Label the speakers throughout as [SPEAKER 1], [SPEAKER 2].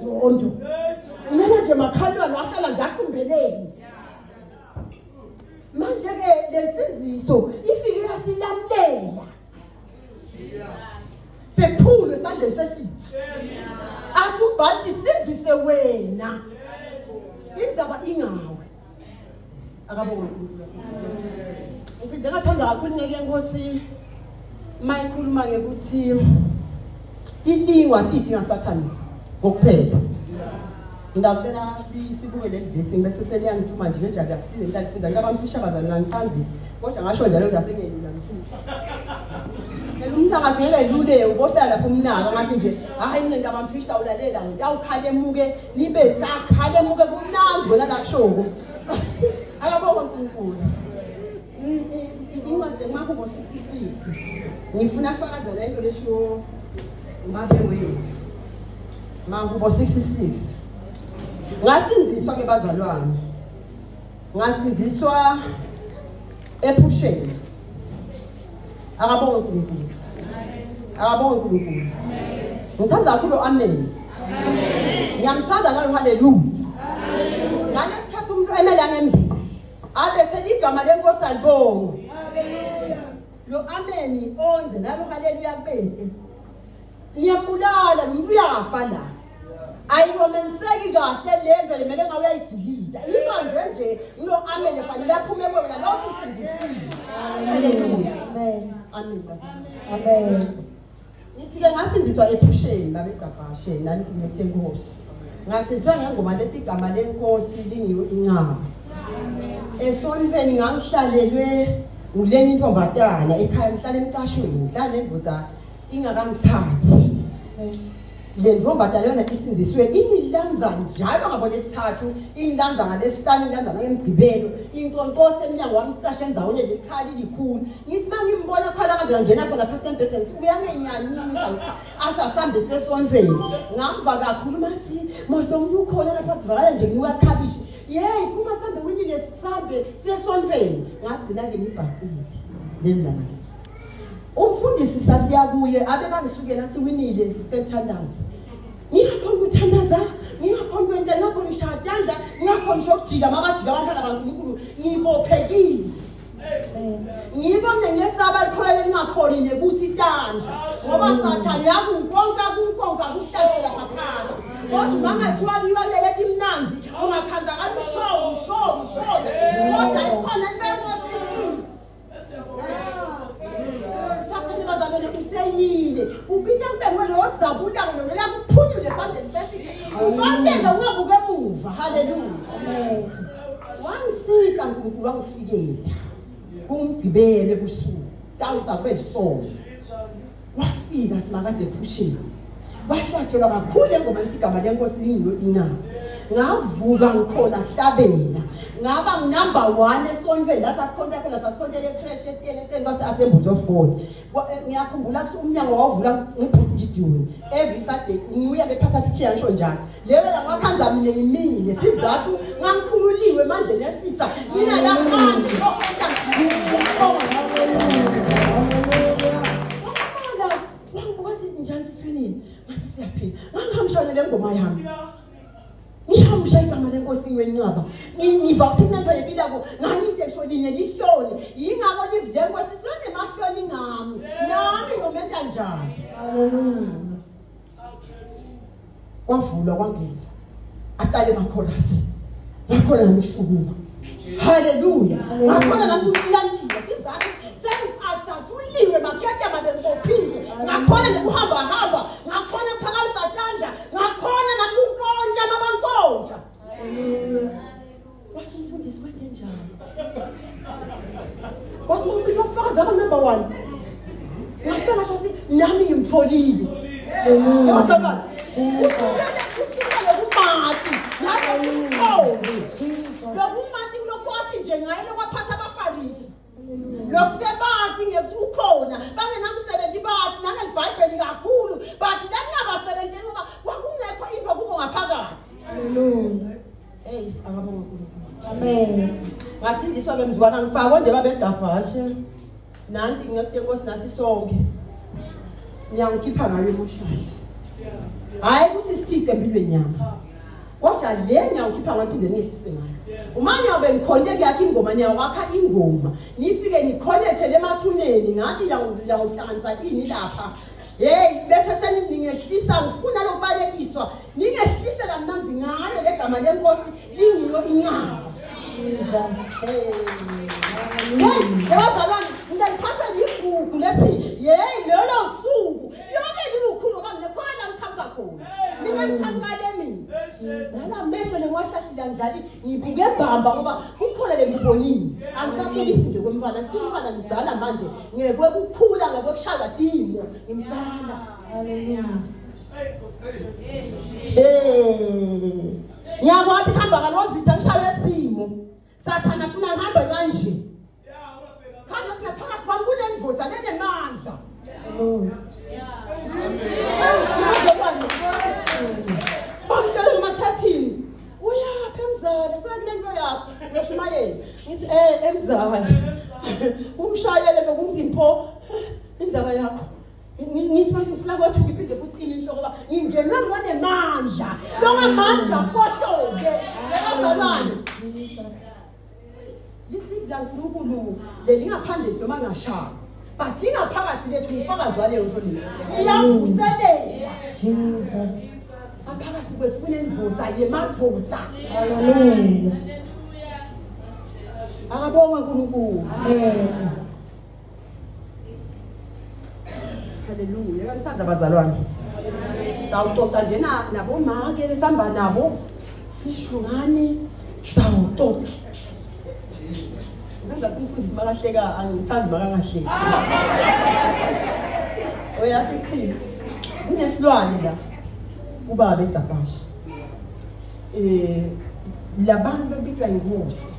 [SPEAKER 1] inzondo. Mina nje makhalwane wahlala nje aqumbeleni. Manje ke lesiziso ifike yasilamulela. Sephulu esandleni sesitha. Athi ubhanti sizise wena. Indaba ingawe. Akabonga uNkulunkulu wasesifazane. Uphinde ngathanda kakhulu ngeke Nkosi mayikhuluma ngekuthi ilingwa titi ngasathani ngokuphela. Ngicela sibuke le vesi bese seliyangithuma nje ngejazi akusile into alifunda ngabamfisha bazana ngithandi kodwa ngasho njalo ngasengelula ngithuma. Umntaka ngeke lule ubohlala lapho umnaka ngathi nje hayi nina abamfisha ulalela ngithi awukhale emuke libe zakhale emuke kumnandi wena lakushoko. Akabonga uNkulunkulu. Incwadi eMakubo 66 ngifuna fakaza lento lesho ngabe wena Makubo 66 ngasinziswa ke bazalwane ngasinziswa ephusheni. Akabonga uNkulunkulu. Akabonga uNkulunkulu. Ngithanda kakhulu amen. Ngiyamthanda ngalo haleluya. Ngalesi umuntu emele angembili abethi igama lenkosi alibonga. Lo amen onze nalo haleluya kubethe. Ngiyambulala umuntu uyafa la. Ayikomeniseki kahle lento lemele ngawe uyayithilida. Ibanjwe nje ngilo amen efanele aphume wena lokho usizisile. Haleluya. Amen. Amen. Amen. Nithi ke ngasinziswa ephusheni babegabhashe nani ngithe Nkosi. Ngasinziswa ngengoma lesigama lenkosi lingiyo incaba. Esonfeni ngangihlalelwe nguleni intombazana ekhaya ngihlala emcashweni ngihlala nemvuza ingakangithathi. Le ntombazana yona isindiswe inilanza njalo ngabona esithathu inilanza ngalesitani inilanza ngemgcibelo inkonkosi eminyango wami stashe endawonye lekhali likhulu ngithi mangimbona khala kaze ngena khona phase embedeni uyangenyanyisa asasambe sesonfeni ngamva kakhulu mathi mose umuntu ukhona lapha kuvakala nje ngiwa khabishi yey phuma sambe winile sambe sesonfeni ngagcina ke ngibhathile lelanga. Umfundisi sasiyabuye abeka ngisukela siwinile sithandaza. Ngiyakhona ukuthandaza, ngiyakhona ukwenza lapho ngishadandla, ngiyakhona ukujika mabajika abantwana baNkulunkulu ngibophekile. Ngibone ngesaba likholele lingakhoni nebuthi tandla. Ngoba sathana yakunkonka kunkonka kuhlalela phakathi. Kodwa mangathiwa liwalele imnanzi ungakhanza kathi ushowo. Kodwa ikhona libekuthi useyile ubitha kubengwe lo zabula lo la kuphunyule esandleni sesithe ufanele ungabuke emuva. Haleluya. Amen. Wangisika uNkulunkulu wangifikela kumgcibele kusuku tawusa kwesonto wafika simakade ephusheni wahlatshelwa kakhulu engoma lesigama lenkosi lingiyo incaba. Ngavuka ngikhona hlabela ngaba number 1 esonfeni la sasikhontekela ecrash eteni base Assembly of God. Ngiyakhumbula ukuthi umnyango wavula ngibhuti Gideon every Saturday nguye bephatha ikhiya ngisho njalo lelo la ngakhanza mina ngimile sizathu ngangikhululiwe mandleni esitha mina la manje wangibuka njani siswini ngathi siyaphila ngangihamshana le ngoma yami ngihamsha igama lenkosi ngwencaba ngiva ukuthi kunenhle empilo yakho ngangithi esho linye lihloni yingako livile enkosi sone mahloni ngami nami ngomenta njani. Haleluya. Kwavula kwangena aqale makhorasi ngakhona ngisukuma. Haleluya. Ngakhona ngakuthilantshila sizathu sengiphathuliwe makethe mabenkophile ngakhona nekuhamba ngakhona phakamisa tandla ngakhona nakunkonja mabankonja. Haleluya. Wasifundisa kwenzenjani wasifundisa ukufakaza number 1 ngafika shothi nami ngimtholile. Haleluya. Kumati lokumati lokwathi nje ngaye lokwaphatha abafarisi lokubebati ngekukhona bangenamsebenzi bathi nangelibhayibheli kakhulu bathi nakunabasebenzi ngoba kwakungekho info kubo ngaphakathi. Haleluya. Hey akabonga uNkulunkulu. Amen. Ngasindiswa ke mzwana ngifakwa nje babedafashe nanti ngiyakuthe Nkosi nathi sonke ngiyangikhipha ngayo ebushali hayi ukuthi sithide empilweni yami kodwa le ngiyawukhipha ngaphinde ngihlise ngayo umanye awube ngikhoneke yakhe ingoma niyawakha ingoma nifike nikhonethe lemathuneni ngathi la uhlanganisa ini lapha hey bese seningehlisa ngifuna lokubalekiswa ningehlise kamnandi ngayo legama lenkosi lingiyo inyama yabazalwane ngiyiphatha ligugu lethi hey lelo suku yonke lilukhulu kamne khona ngithamka khona mina ngithamkale mina nala mehlo lengwahlahla ngidlali ngibuke bamba ngoba kukhona lengibonini angisaphelisi nje kwemfana simfana ngidala manje ngekwe kukhula ngekwe kushaya dimo ngimfana haleluya ngiyakwazi khamba kalozitha ngishawe simo sathana funa ngihambe kanje khanda siyaphakathi kwami kunemvuza nenemandla Bamshela emakhathini uyaphi emzala sekulento yakho ngishumayela ngithi emzala umshayele bekungithi mpho indaba yakho ngithi manje ngifuna ukuthi ngiphinde futhi inisho ngoba ngingenwa ngonemandla longamandla fohloke yabazalwane lisibla uNkulunkulu lelingaphandle noma ngashaya badinga phakathi lethu ngifakazi waleyo nto leyo iyavuselela Jesus aphakathi kwethu kunenvuza yemadvuza haleluya akabonga uNkulunkulu haleluya kantsanda bazalwane sawuxoxa nje nabo make lesihamba nabo sishungane sawuxoxa Ngenza umfundisi makahleka angithandi makangahleki. Oyathi kuthini? Kunesilwane la. Ubaba eJapashi. Labantu bebitwa inkosi.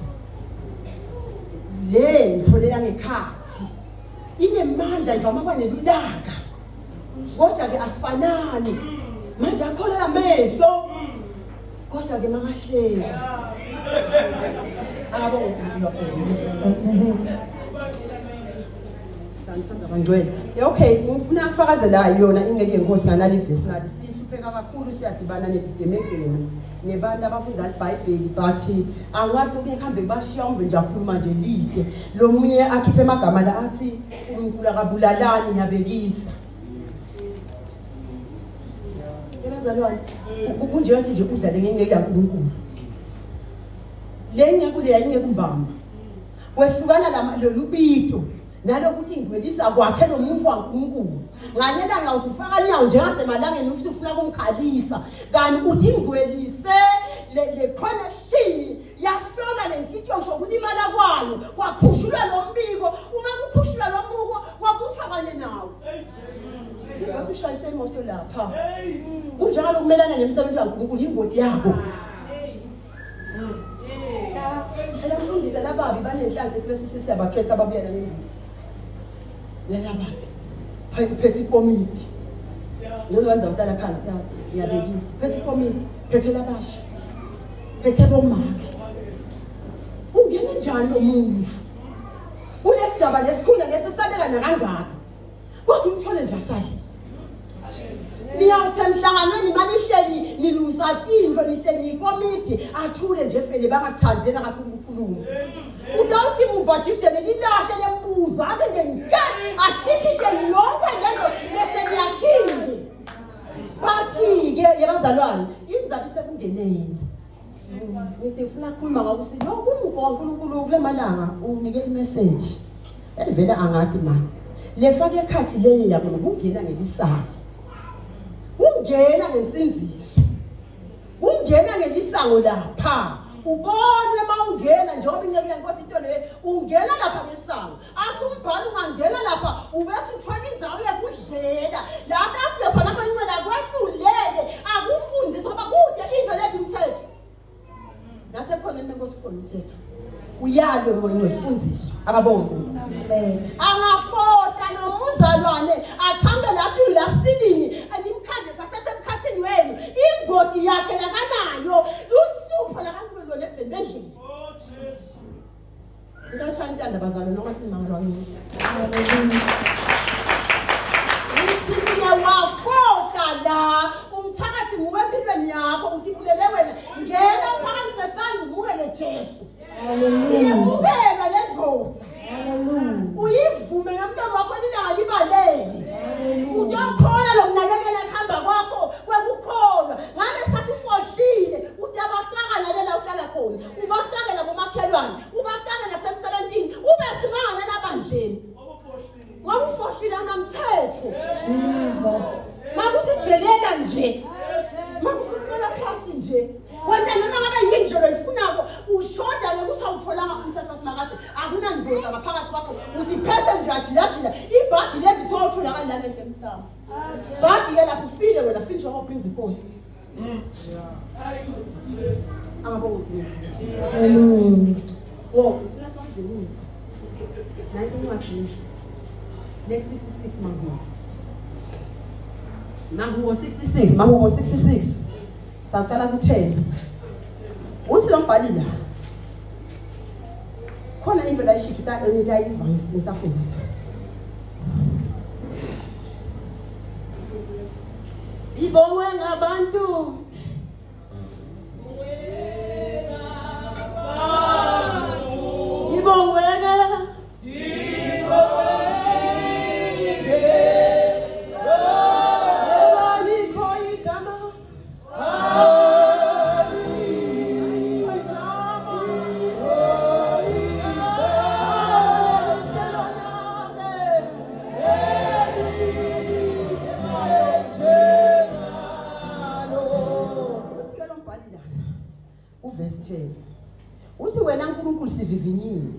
[SPEAKER 1] Le ngitholela ngekhathi. Inemandla ivama kwanelulaka. Kodwa ke asifanani. Manje akholela amehlo. Kodwa ke makahleka. Okay, ngifuna ukufakazela yona ingeke inkosi nganali verse sihlupheka kakhulu siyadibana nedemekeni nebantu abafunda iBhayibheli bathi angathi ukuhambe bashiya umve nje akhuluma nje lide lo munye akhiphe amagama la athi uNkulunkulu akabulalani yabekisa yabazalwane kunje wathi nje udlale ngengeke yaNkulunkulu lenye kule yanye kumbamba wehlukana lolubito nalokuthi ngibelisa kwakhe nomuntu waNkulunkulu nganyela ngawuthi ufaka nyawo njengasemalangeni ufuthi ufuna ukumkhalisa kanti uthi ngibelise le connection yahlola lentitho ngisho kulimala kwayo kwakhushulwa lombiko uma kukhushulwa lombiko kwakuthwa kanye nawo sizoshayisa imoto lapha kunjalo kumelana nemsebenzi waNkulunkulu ingoti yakho Elafundisa lababi banenhlanhla esibese siyabakhetha ababuyela ngendlu. Lababi. Phethe committee. Lo wenza utala khanda tata ngiyabekisa. Phethe committee, phethe labasha. Phethe bomama. Ungene njani lo muntu? Unesigaba lesikhulu lesisabela nakangaka. Kodwa umthole nje asali. Niyathi emhlanganweni manihleli nilusatinvo nihleli committee athule nje fele bangathandela kakhulu ukukhuluma utawuthi muvathise nelilahle lembuzo athi nje ngeke asiphite lonke lento leseniyakhinde bathi ke yabazalwane inzabi sekungeneni ngisifuna ukukhuluma ngakuthi lo uNkulunkulu kule malanga unike imessage elivela angathi manje lefake ekhathi leyo yabo ungena ngelisana ungena ngesinziso ungena ngelisango lapha ubone mawungena njengoba inceke yenkosi into le ungena lapha ngesango asumbhalo ungangena lapha ubese uthwala indawo yekudlela lapha afike khona amancela kwetulele akufundise ngoba kude indlela lethu umthetho nasekhona inenkosi khona umthetho uyalo ngoba ngifundiswa akabonga angafohla nomuzalwane akhambe lapho lasini animkhande sasesemkhathini wenu ingodi yakhe nakanayo luhlupho lakanqwelo lebendlini Jesus ngashantanda bazalwane noma simangalo ngini haleluya uthina wafohla la umthaka nje. Makukhulumela phasi nje. Wena noma ngabe yindlela ifunako ushoda lokuthi awutholanga umthetho wasimakathi akunandvoza ngaphakathi kwakho uthi phethe nje ajila ibhadi lebi thotholakala lana emhlabeni. Bhadi yela kufile wena finisha principle. Hello. Whoa. 19 watching. Next 66 Mahubo 66. Mahubo 66. Sawutala ku-10. Uthi lo mbhali la. Khona into la ishito utayiva ngisafunda. Ibongwe ngabantu. Verse 12. Uthi wena uNkulunkulu sivivinyile.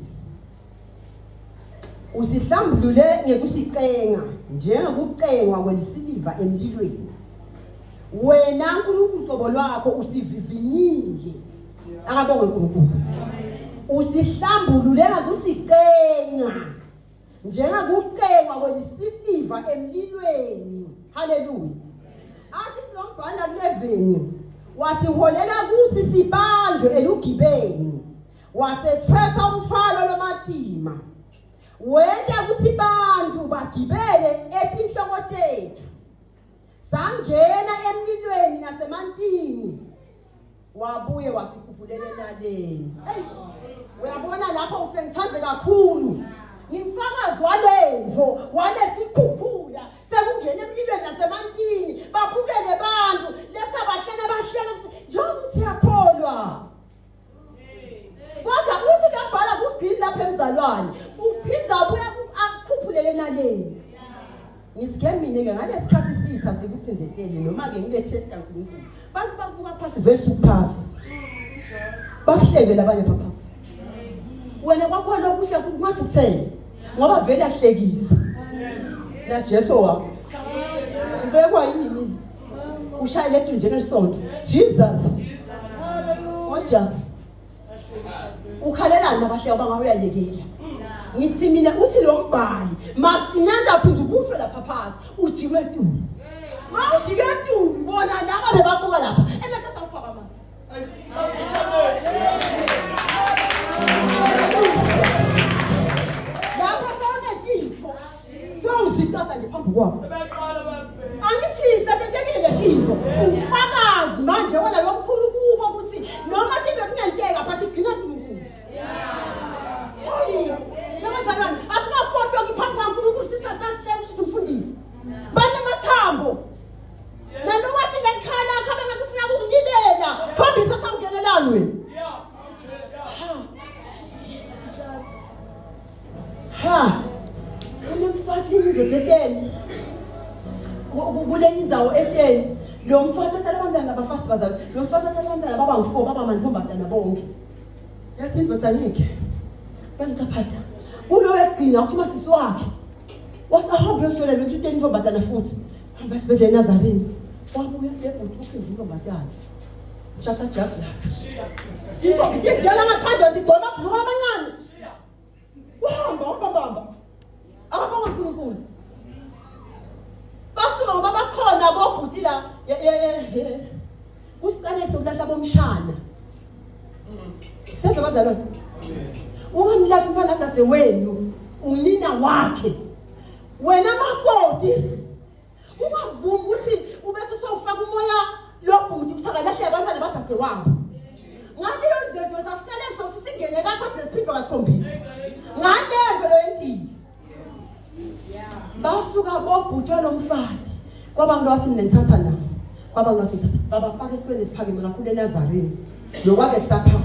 [SPEAKER 1] Usihlambulule ngekusicenga njengokucengwa kwesiliva emlilweni. Wena uNkulunkulu qobo lwakho usivivinyile. Akabonge uNkulunkulu. Usihlambulule ngekusicenga njengokucengwa kwesiliva emlilweni. Hallelujah. Athi silombhala 11 wasiholela kuthi sibanjwe elugibeni wasethwesa umthwalo lomatima wenda kuthi bantu bagibele etinhloko tethu sangena emlilweni nasemantini wabuye wasikhuphulele naleni. Uyabona lapho ufengithandze kakhulu ngimfakazi walemvo walesikhuphula sekungena emlilweni nasemantini babukele bantu lesa bahlene njengoba uthi yakholwa. Kodwa uthi kabhala kugcini lapha emzalwane uphinda abuya akukhuphulele naleni. Ngisikemine-ke ngalesikhathi sitha sikuphinzetele noma-ke ngile-test kaNkulunkulu bantu bakubuka phasi verse uphasi bakuhleke labanye phaphasi wena kwakhona okuhle kungathi kuthele ngoba vele ahlekisa najesu wakho ubekwa yini ushayele etu njengesonto Jesus oja ukhalelana nabahleka bangawuyalekela. Ngithi mina uthi lo mbhali masinyanda phinde ubuthe lapha phasi ujiwe tu mawujike tu bona laba bebabuka lapha emesatha uphaka amanzi lapha sawunetinto sawuzithatha nje phambi kwakho angithi sathethekile letinto ufakazi manje wena lo mkhulu kubo ukuthi noma tinto kunenteka but igcina kuNkulunkulu. Yabazalwane asinafohlwa ngiphambi kwaNkulunkulu sisasasile ukuthi umfundisi banemathambo nalo wathi ngekhala khabe ngathi ufuna ukungilela khombisa samkelelani wena unemfakile zeteni kulenye indawo eteni lo mfana othatha abantwana abafast bazalwa lo mfana othatha abantwana baba ngu4 baba mantombazana bonke yathi indvodza ngeke bangithaphatha ulo wegcina uthi masisi wakhe wasahambe uyosholela ukuthi uteni intombazana futhi hamba esibhedlela eNazareni wabuya ebhuti ukuphinda intombazana shaka just like info ngijela ngaphandle wathi goma bhuka abancane uhamba akabonga uNkulunkulu basuka ngoba bakhona bobhuti la usiqale sokulahla bomshana seve bazalwane ungamlahle umfana athathe wenu unina wakhe wena makoti ungavumi ukuthi ubese sowufaka umoya lobhuti ukuthi akalahle abantwana bathathe wabo ngaleyo ndlela sasiqale sosingene kakho sesiphindwa kasikhombisa ngaleyo lo entini basuka bobhuti lomfati kwaba ngwathi mina ngithatha nabo kwaba ngwathi babafaka esikoleni esiphakeme kakhulu eNazareni lokwake kusaphaswa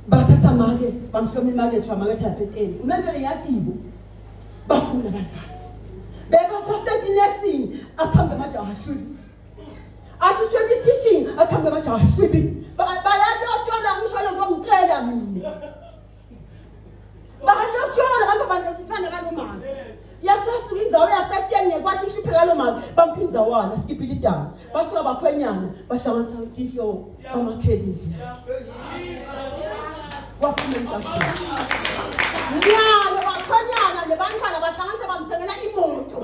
[SPEAKER 1] bathatha make bamhloma imakethe wamakethe yapheteni umembele yatibo bakhula abantwana bebasasethi nursing akhambe majaha shuli athi 20 teaching akhambe majaha shuli bayalotshola ngisholo ngomcela mina bayalotshola abantu bafana kalomama yasasuka indzawo yasetiyeni nekwathi ishipheka lo mali bamphinza wana skipile idanga basuka bakhwenyana bahlanganisa inhloko bamakhelile waphuma emkashini nyalo bakhwenyana nebantwana bahlanganisa bamthengela imoto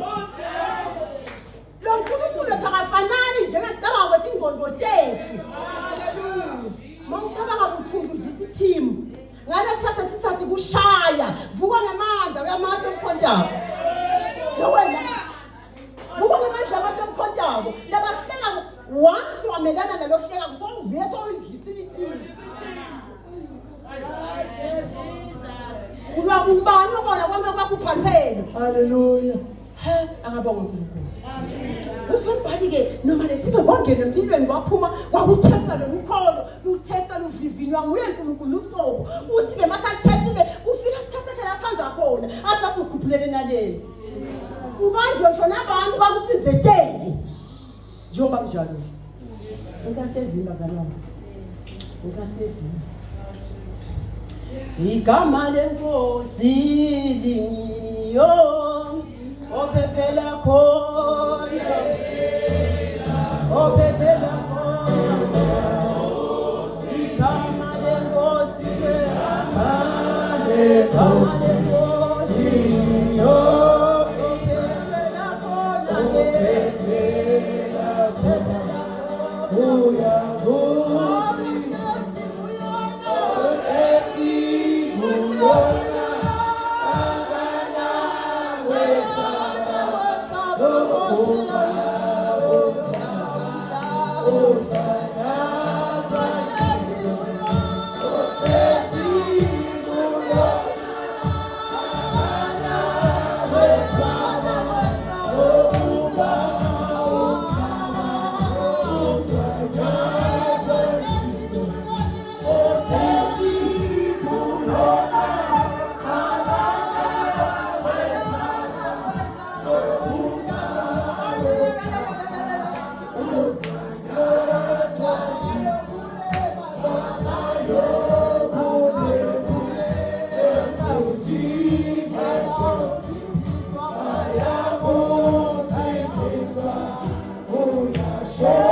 [SPEAKER 1] lo nkulunkulu akafanani njengacabanga ukuthi ingqondo tethu mawucabanga buthungu udlisa ithimu ngalesithatha sithathi kushaya vuka ngamandla uyamandla omkhontayo wena vuka ngamandla abantu omkhontayo labahleka once wamelana nalohleka kusovile sowudlisile ithimu ulwa ubani obona konke kwakuphathele haleluya akabonga uNkulunkulu usombali-ke noma lethina wangena emlilweni waphuma wakuthesta lokukholo luthesta luvivinywa nguye uNkulunkulu uqobo uthi-ke masalithestile ufika sithathekhe laphansi khona asasukhuphulele naleli ubanjwe ngisho nabantu bakupinzetele njengoba kunjalo inkasevini bazalwane inkasevini igama lenkosi lingiyo ophephela khona ophephela khona igama lenkosi lingiyo ophephela khona
[SPEAKER 2] Show